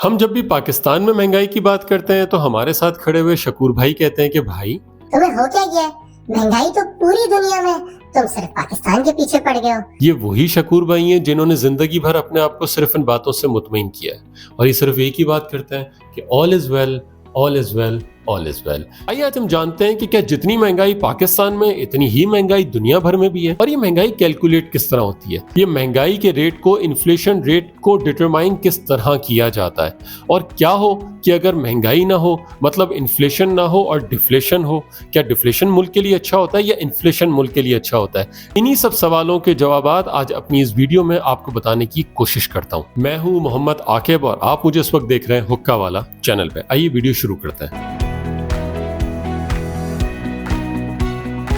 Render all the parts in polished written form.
हम जब भी पाकिस्तान में महंगाई की बात करते हैं तो हमारे साथ खड़े हुए शकूर भाई कहते हैं कि भाई तुम्हें हो क्या गया? महंगाई तो पूरी दुनिया में, तुम सिर्फ पाकिस्तान के पीछे पड़ गए हो। ये वही शकूर भाई हैं जिन्होंने जिंदगी भर अपने आप को सिर्फ इन बातों से मुतमईन किया है और ये सिर्फ एक ही बात करते हैं कि all is well, all is well, all is well. आइए आज हम जानते हैं कि क्या जितनी महंगाई पाकिस्तान में इतनी ही महंगाई दुनिया भर में भी है और ये महंगाई कैलकुलेट किस तरह होती है, ये महंगाई के रेट को, इन्फ्लेशन रेट को डिटरमाइन किस तरह किया जाता है और क्या हो कि अगर महंगाई ना हो मतलब इन्फ्लेशन ना हो और डिफ्लेशन हो, क्या डिफ्लेशन मुल्क के लिए अच्छा होता है या इन्फ्लेशन मुल्क के लिए अच्छा होता है? इन्हीं सब सवालों के जवाब आज अपनी इस वीडियो में आपको बताने की कोशिश करता हूँ। मैं हूँ मोहम्मद आकिब और आप मुझे इस वक्त देख रहे हैं हुक्का वाला चैनल पे। आइए वीडियो शुरू करते हैं।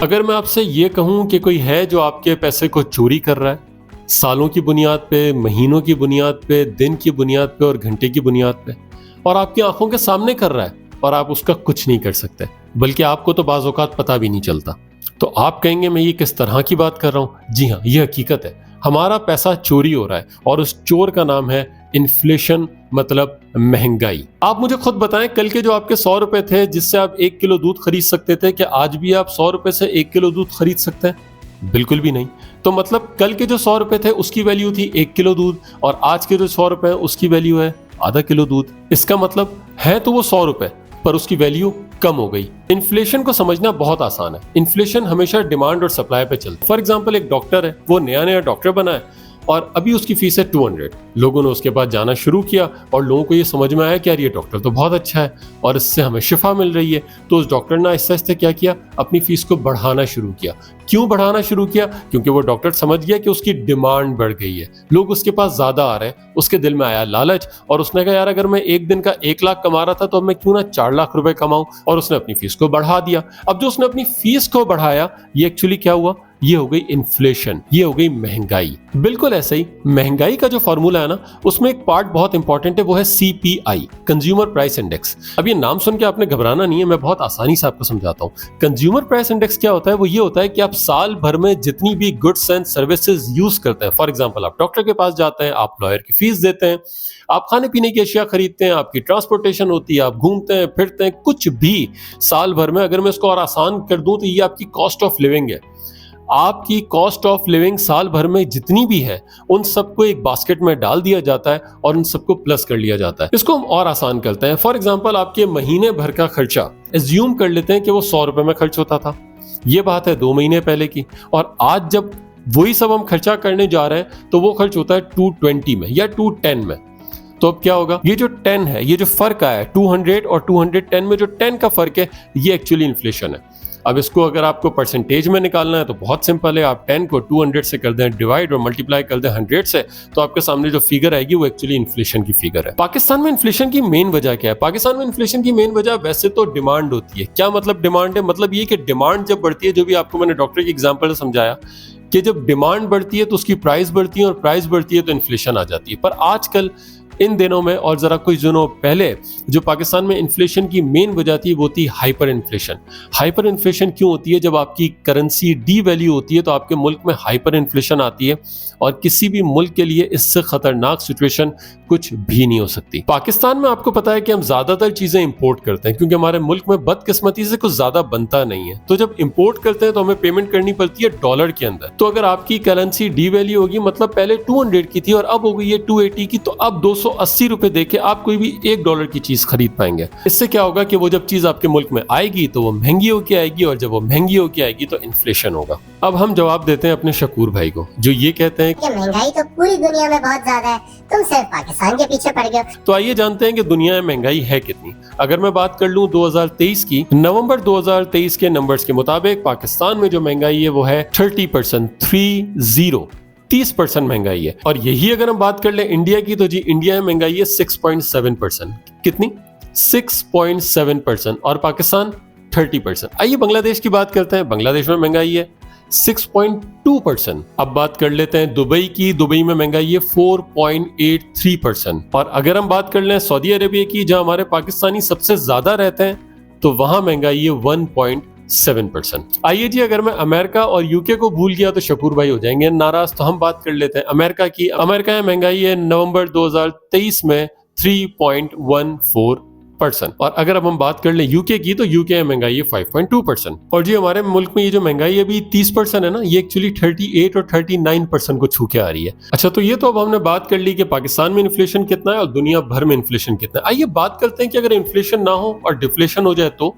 अगर मैं आपसे ये कहूं कि कोई है जो आपके पैसे को चोरी कर रहा है, सालों की बुनियाद पे, महीनों की बुनियाद पे, दिन की बुनियाद पे और घंटे की बुनियाद पे, और आपकी आंखों के सामने कर रहा है और आप उसका कुछ नहीं कर सकते, बल्कि आपको तो बाज़ औक़ात पता भी नहीं चलता, तो आप कहेंगे मैं ये किस तरह की बात कर रहा हूँ? जी हाँ, ये हकीकत है। हमारा पैसा चोरी हो रहा है और उस चोर का नाम है इन्फ्लेशन, मतलब महंगाई। आप मुझे खुद बताएं, कल के जो आपके 100 रुपए थे जिससे आप 1 किलो दूध खरीद सकते थे, क्या आज भी आप 100 रुपए से 1 किलो दूध खरीद सकते हैं? बिल्कुल भी नहीं। तो मतलब कल के जो 100 रुपए थे उसकी वैल्यू थी 1 किलो दूध और आज के जो 100 रुपए हैं उसकी वैल्यू है आधा किलो दूध। इसका मतलब है तो वो 100 रुपए पर उसकी वैल्यू कम हो गई। इन्फ्लेशन को समझना बहुत आसान है। इन्फ्लेशन हमेशा डिमांड और सप्लाई पे चलता है। फॉर एग्जांपल एक डॉक्टर है, वो नया नया डॉक्टर बना है और अभी उसकी फीस है 200। लोगों ने उसके पास जाना शुरू किया और लोगों को ये समझ में आया कि यार ये डॉक्टर तो बहुत अच्छा है और इससे हमें शिफा मिल रही है, तो उस डॉक्टर ने आहिस्ते आहिस्ते क्या किया, अपनी फीस को बढ़ाना शुरू किया। क्यों बढ़ाना शुरू किया? क्योंकि वो डॉक्टर समझ गया कि उसकी डिमांड बढ़ गई है, लोग उसके पास ज्यादा आ रहे हैं। उसके दिल में आया लालच और उसने कहा यार अगर मैं एक दिन का 1 लाख कमा रहा था तो अब मैं क्यों ना 4 लाख रुपए कमाऊं, और उसने अपनी फीस को बढ़ा दिया। अब जो उसने अपनी फीस को बढ़ाया, ये एक्चुअली क्या हुआ, ये हो गई इन्फ्लेशन, ये हो गई महंगाई। बिल्कुल ऐसे ही महंगाई का जो फॉर्मूला है ना, उसमें एक पार्ट बहुत इंपॉर्टेंट है, वो है सीपीआई, कंज्यूमर प्राइस इंडेक्स। अब ये नाम सुन के आपने घबराना नहीं है, मैं बहुत आसानी से आपको समझाता हूँ। कंज्यूमर प्राइस इंडेक्स क्या होता है? वो ये होता है कि आप साल भर में जितनी भी गुड्स एंड सर्विसेज यूज करते हैं, फॉर एग्जाम्पल आप डॉक्टर के पास जाते हैं, आप लॉयर की फीस देते हैं, आप खाने पीने की अशिया खरीदते हैं, आपकी ट्रांसपोर्टेशन होती है, आप घूमते हैं फिरते हैं, कुछ भी साल भर में, अगर मैं इसको और आसान कर दूं तो ये आपकी कॉस्ट ऑफ लिविंग है। आपकी कॉस्ट ऑफ लिविंग साल भर में जितनी भी है उन सबको एक बास्केट में डाल दिया जाता है और उन सबको प्लस कर लिया जाता है। इसको हम और आसान करते हैं। फॉर एग्जांपल आपके महीने भर का खर्चा एज्यूम कर लेते हैं कि वो 100 रुपए में खर्च होता था। ये बात है 2 महीने पहले की, और आज जब वही सब हम खर्चा करने जा रहे हैं तो वो खर्च होता है 220 में या 210 में। तो अब क्या होगा? ये जो 10 है, ये जो फर्क आया है 200 और 210 में, जो 10 का फर्क है, ये एक्चुअली इन्फ्लेशन है। अब इसको अगर आपको परसेंटेज में निकालना है तो बहुत सिंपल है, आप 10 को 200 से कर दें डिवाइड और मल्टीप्लाई कर दें 100 से, तो आपके सामने जो फिगर आएगी वो एक्चुअली इन्फ्लेशन की फिगर है। पाकिस्तान में इन्फ्लेशन की मेन वजह क्या है? पाकिस्तान में इन्फ्लेशन की मेन वजह वैसे तो डिमांड होती है। क्या मतलब डिमांड है? मतलब ये कि डिमांड जब बढ़ती है, जो भी आपको मैंने डॉक्टर की एग्जाम्पल से समझाया कि जब डिमांड बढ़ती है तो उसकी प्राइस बढ़ती है और प्राइस बढ़ती है तो इन्फ्लेशन आ जाती है। पर आजकल इन दिनों में और जरा कुछ दिनों पहले जो पाकिस्तान में इन्फ्लेशन की मेन वजह थी वो थी हाइपर इन्फ्लेशन। हाइपर इन्फ्लेशन क्यों होती है? जब आपकी करेंसी डी वैल्यू होती है तो आपके मुल्क में हाइपर इन्फ्लेशन आती है और किसी भी मुल्क के लिए इससे खतरनाक सिचुएशन कुछ भी नहीं हो सकती। पाकिस्तान में आपको पता है कि हम ज्यादातर चीजें इंपोर्ट करते हैं क्योंकि हमारे मुल्क में बदकिस्मती से कुछ ज्यादा बनता नहीं है, तो जब इंपोर्ट करते हैं तो हमें पेमेंट करनी पड़ती है डॉलर के अंदर। तो अगर आपकी करेंसी डी वैल्यू होगी, मतलब पहले 200 की थी और अब हो गई है 280 की, तो अब 280 रुपए देके आप कोई भी $1 की चीज खरीद पाएंगे। इससे क्या होगा कि वो जब चीज आपके मुल्क में आएगी तो वो महंगी होके आएगी और जब वो महंगी होके आएगी तो इन्फ्लेशन होगा। अब हम जवाब देते हैं अपने शकूर भाई को, जो ये कहते हैं कि महंगाई तो पूरी दुनिया में बहुत ज्यादा है, तुम सिर्फ पाकिस्तान के पीछे पड़ गए। तो आइए जानते हैं कि दुनिया में महंगाई है कितनी। अगर मैं बात कर लूं 2023 की, नवंबर 2023 के नंबर्स के मुताबिक पाकिस्तान में जो महंगाई है वो है 30%, 30% महंगाई है। और यही अगर हम बात कर ले इंडिया की, तो जी इंडिया में महंगाई है 6.7%। कितनी? 6.7%। और पाकिस्तान 30%। आइए बांग्लादेश की बात करते हैं। बांग्लादेश में महंगाई है 6.2%। अब बात कर लेते हैं दुबई की। दुबई में महंगाई है 4.83%। और अगर हम बात कर लें सऊदी अरेबिया की, जहां हमारे पाकिस्तानी सबसे ज्यादा रहते हैं, तो वहां महंगाई है 1.7%। आइए जी, अगर मैं अमेरिका और यूके को भूल गया तो शकूर भाई हो जाएंगे नाराज, तो हम बात कर लेते हैं अमेरिका की। अमेरिका में महंगाई है नवंबर 2023 में 3.14%। और अगर अब हम बात कर लें यूके की, तो यूके में महंगाई है 5.2%। और जी हमारे मुल्क में ये जो महंगाई अभी 30% है ना, ये एक्चुअली 38 और 39% को छू के आ रही है। अच्छा, तो ये तो अब हमने बात कर ली कि पाकिस्तान में इन्फ्लेशन कितना है और दुनिया भर में इन्फ्लेशन कितना है। आइए बात करते हैं कि अगर इन्फ्लेशन ना हो और डिफ्लेशन हो जाए, तो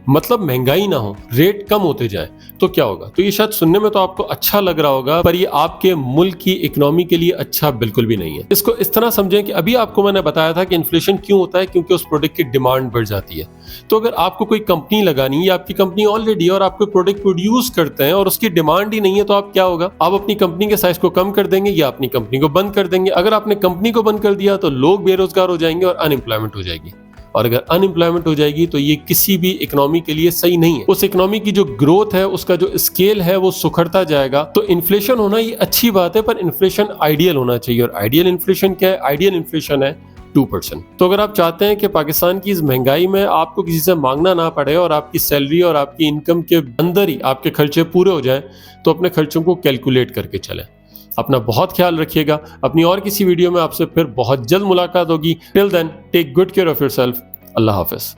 मतलब महंगाई ना हो, रेट कम होते जाए, तो क्या होगा। तो ये शायद सुनने में तो आपको अच्छा लग रहा होगा, पर ये आपके मुल्क की इकोनॉमी के लिए अच्छा बिल्कुल भी नहीं है। इसको इस तरह समझें कि अभी आपको मैंने बताया था कि इन्फ्लेशन क्यों होता है, क्योंकि उस प्रोडक्ट की डिमांड बढ़ जाती है। तो अगर आपको कोई कंपनी लगानी है या आपकी कंपनी ऑलरेडी और आप कोई प्रोडक्ट प्रोड्यूस करते हैं और उसकी डिमांड ही नहीं है, तो आप क्या होगा, आप अपनी कंपनी के साइज को कम कर देंगे या अपनी कंपनी को बंद कर देंगे। अगर आपने कंपनी को बंद कर दिया तो लोग बेरोजगार हो जाएंगे और अनएम्प्लॉयमेंट हो जाएगी। और अगर अनएम्प्लॉयमेंट हो जाएगी तो ये किसी भी इकोनॉमी के लिए सही नहीं है। उस इकोनॉमी की जो ग्रोथ है, उसका जो स्केल है, वो सुखड़ता जाएगा। तो इन्फ्लेशन होना ये अच्छी बात है, पर इन्फ्लेशन आइडियल होना चाहिए। और आइडियल इन्फ्लेशन क्या है? आइडियल इन्फ्लेशन है 2%। तो अगर आप चाहते हैं कि पाकिस्तान की इस महंगाई में आपको किसी से मांगना ना पड़े और आपकी सैलरी और आपकी इनकम के अंदर ही आपके खर्चे पूरे हो जाएं, तो अपने खर्चों को कैलकुलेट करके चलें। अपना बहुत ख्याल रखिएगा। अपनी और किसी वीडियो में आपसे फिर बहुत जल्द मुलाकात होगी। Till then take good care of yourself. अल्लाह हाफिज।